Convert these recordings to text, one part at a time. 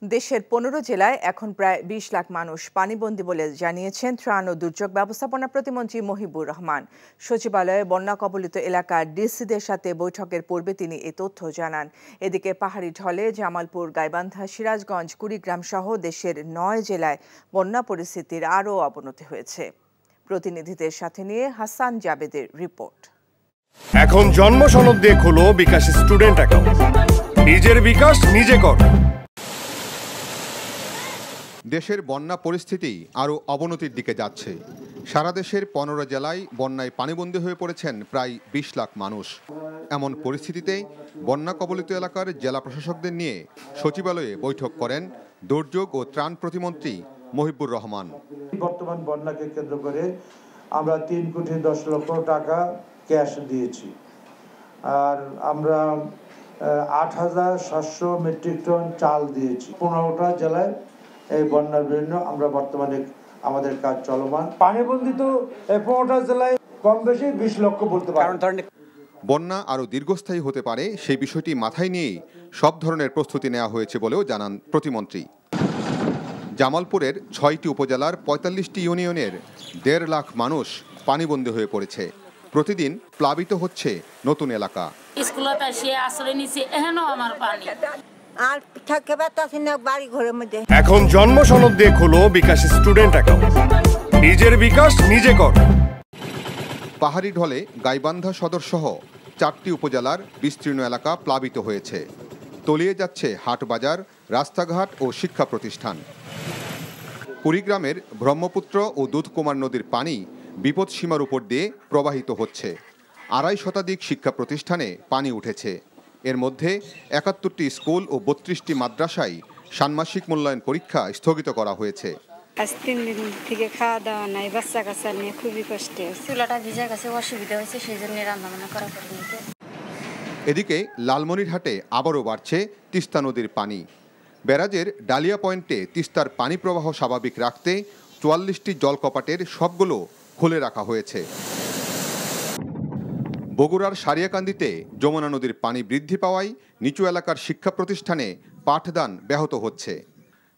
দেশের ১৫ জেলায় এখন প্রায় ২০ লাখ মানুষ পানিবন্দী বলে জানিয়েছেন ত্রাণ ও দুর্যোগ ব্যবস্থাপনা প্রতিমন্ত্রী মহিবুর রহমান। সচিবালয়ে বন্যা কবলিত এলাকার ডিসিদের সাথে বৈঠকের পূর্বে তিনি এ তথ্য জানান। এদিকে পাহাড়ি ঢলে জামালপুর, গাইবান্ধা, সিরাজগঞ্জ, কুড়িগ্রাম সহ দেশের ৯ জেলায় বন্যা পরিস্থিতির আরও অবনতি হয়েছে। প্রতিনিধিদের সাথে নিয়ে হাসান জাবেদের রিপোর্ট। এখন জন্ম সনদ দিয়ে খোলো বিকাশ স্টুডেন্ট অ্যাকাউন্ট। নিজের বিকাশ নিজে কর। দেশের বন্যা পরিস্থিতি আরও অবনতির দিকে যাচ্ছে। সারা দেশের ১৫ জেলায় বন্যায় পানিবন্দী হয়ে পড়েছেন প্রায় ২০ লাখ মানুষ। এমন পরিস্থিতিতে বন্যা কবলিত এলাকার জেলা প্রশাসকদের নিয়ে সচিবালয়ে বৈঠক করেন দুর্যোগ ও ত্রাণ প্রতিমন্ত্রী মহিবুর রহমান। বর্তমান বন্যাকে কেন্দ্র করে আমরা ৩,১০,০০,০০০ টাকা ক্যাশ দিয়েছি, আর আমরা ৮,৭০০ মেট্রিক টন চাল দিয়েছি। ১৫টা জেলায় এই বন্যার বিভিন্ন আমরা বর্তমানে আমাদের কাজ চলমান। পানিবন্ধিত ১৫টা জেলায় কম বেশি ২০ লক্ষ বলতে পারেন। বন্যা আরও দীর্ঘস্থায়ী হতে পারে সেই বিষয়টি মাথায় নিয়েই সব ধরনের প্রস্তুতি নেওয়া হয়েছে বলেও জানান প্রতিমন্ত্রী। জামালপুরের ৬টি উপজেলার ৪৫টি ইউনিয়নের ১.৫ লাখ মানুষ পানিবন্দী হয়ে পড়েছে। প্রতিদিন প্লাবিত হচ্ছে নতুন এলাকা। স্কুলত আসে আশ্রয় নিছে, এখনো আমার পানি আর থাকতে পারতাছি না বাড়ি ঘরের মধ্যে। এখন জন্ম সনদ দিয়ে খোলো বিকাশ স্টুডেন্ট অ্যাকাউন্ট। নিজের বিকাশ নিজে কর। পাহাড়ি ঢলে গাইবান্ধা সদর সহ ৪টি উপজেলার বিস্তীর্ণ এলাকা প্লাবিত হয়েছে। তলিয়ে যাচ্ছে হাট বাজার, রাস্তাঘাট ও শিক্ষা প্রতিষ্ঠান। কুড়িগ্রামের ব্রহ্মপুত্র ও দুধকুমার নদীর পানি বিপদসীমার উপর দিয়ে প্রবাহিত হচ্ছে। ২৫ শতাধিক শিক্ষা প্রতিষ্ঠানে পানি উঠেছে। এর মধ্যে ৭১টি স্কুল ও ৩২টি মাদ্রাসায় ষান্মাসিক মূল্যায়ন পরীক্ষা স্থগিত করা হয়েছে। আজ ৩ দিন থেকে খাওয়া দাওয়া নাই, বাচ্চা কাচ্চা নিয়ে খুবই কষ্টে। চুলাটা ভিজে গেছে, অসুবিধা হয়েছে, সেই জন্য রান্নাবান্না করা করিনি। এদিকে লালমনিরহাটে আবারও বাড়ছে তিস্তা নদীর পানি। ব্যারাজের ডালিয়া পয়েন্টে তিস্তার পানি প্রবাহ স্বাভাবিক রাখতে ৪৪টি জলকপাটের সবগুলো খুলে রাখা হয়েছে। বগুড়ার সারিয়াকান্দিতে যমুনা নদীর পানি বৃদ্ধি পাওয়ায় নিচু এলাকার শিক্ষা প্রতিষ্ঠানে পাঠদান ব্যাহত হচ্ছে।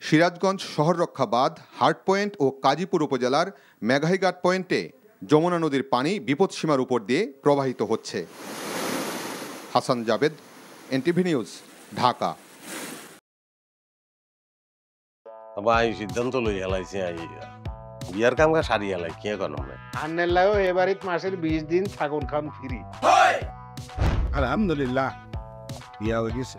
সিরাজগঞ্জ শহররক্ষা বাঁধ, হার্ট পয়েন্ট ও কাজীপুর উপজেলার মেঘাইঘাট পয়েন্টে যমুনা নদীর পানি বিপদসীমার উপর দিয়ে প্রবাহিত হচ্ছে। Hasan Javed, NTV news, Dhaka. সিদ্ধান্ত লই হেলাইছে বিয়ার কাম কা সারি হেলাই কি এখন হবে আন্নের লাগো এবারিত মাসের 20 দিন ছাগল খাম ফ্রি। আলহামদুলিল্লাহ বিয়া হয়ে গেছে।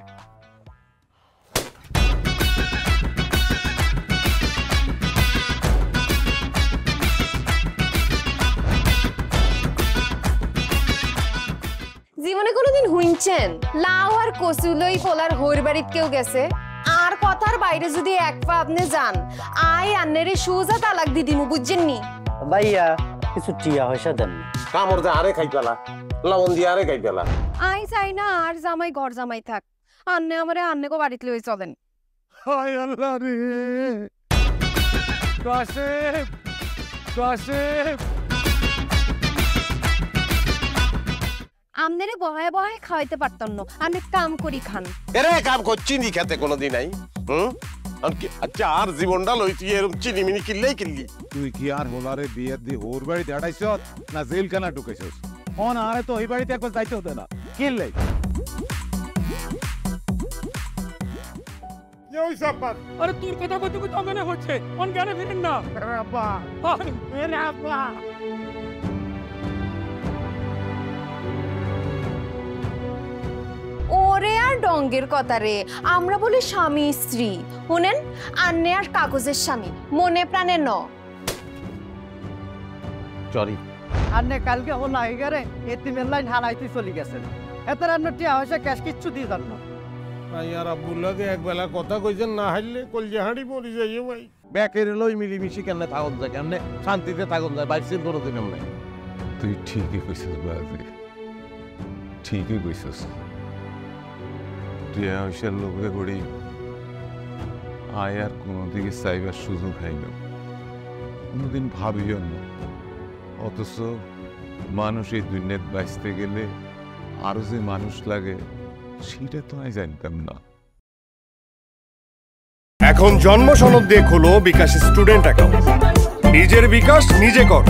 জীবনে কোনোদিন হুইনছেন লাউ আর কচু লই পোলার হইর বাড়িত কেউ গেছে? আর কথার বাইরে যদি এক পা আপনি যান, আই আন্নেরে সুজা তালাক দি দিমু, বুঝছেন নি? ভাইয়া কিছু টিয়া হইসা দেন। কামর দে আরে খাই পেলা, লবণ দিয়ে আরে খাই পেলা। আই চাই না আর জামাই ঘর জামাই থাক, আন্নে আমারে আন্নেকো বাড়িতে লই চলেন। হায় আল্লাহ রে, কাশেম কাশেম আমনেরে বহায় বহায় খাওয়াইতে পারতাম না, আন্নে কাম করি খান। এরে কাম করছি নি খেতে কোনোদিন নাই। আচ্ছা আর জীবনটা লই তুই এরকম চিনিমিনি কিল্লেই কিল্লি। তুই কি আর হোলারে বিয়ে দি ওর বাড়িতে আড়াইছ না জেলখানা ঢুকেছিস? অন আরে তো ওই বাড়িতে একবার যাইতে হতে না, কিল্লে আরে তোর কথা কইতে কইতে মনে হচ্ছে অন জ্ঞানে ফিরেন না। আব্বা মেরে আব্বা ওরে আর ডঙ্গের কথা রে, আমরা বলি স্বামী স্ত্রী। শুনেন, আন্নে আর কাগজের স্বামী, মনে প্রাণে ন। সরি আন্নে কালকে হল আইগারে এতিমের লাইন হারাইতে চলে গেছেন। এত রান্না টিয়া হইসা ক্যাশ কিচ্ছু দিয়ে যান না। আর আব্বুল্লাহকে একবেলা কথা কইছেন, না হাইলে কলজে হাঁড়ি মরি যাইও ভাই। ব্যাকের লই মিলিমিশি কেমনে থাকুন যায়, কেমনে শান্তিতে থাকুন যায়, বাইসের কোনোদিন এমনি। তুই ঠিকই কইছিস বাজে, ঠিকই কইছিস। টিয়া হইসার লোভে পড়ি আয় আর কোনোদিকে চাইবার সুযোগ হয় না, কোনোদিন ভাবিও না। অথচ মানুষ এই দুনিয়াতে বাঁচতে গেলে আরো যে মানুষ লাগে সেটা তো আমি জানতাম না। এখন জন্ম সনদ দিয়ে খোলো বিকাশ স্টুডেন্ট অ্যাকাউন্ট। নিজের বিকাশ নিজে কর।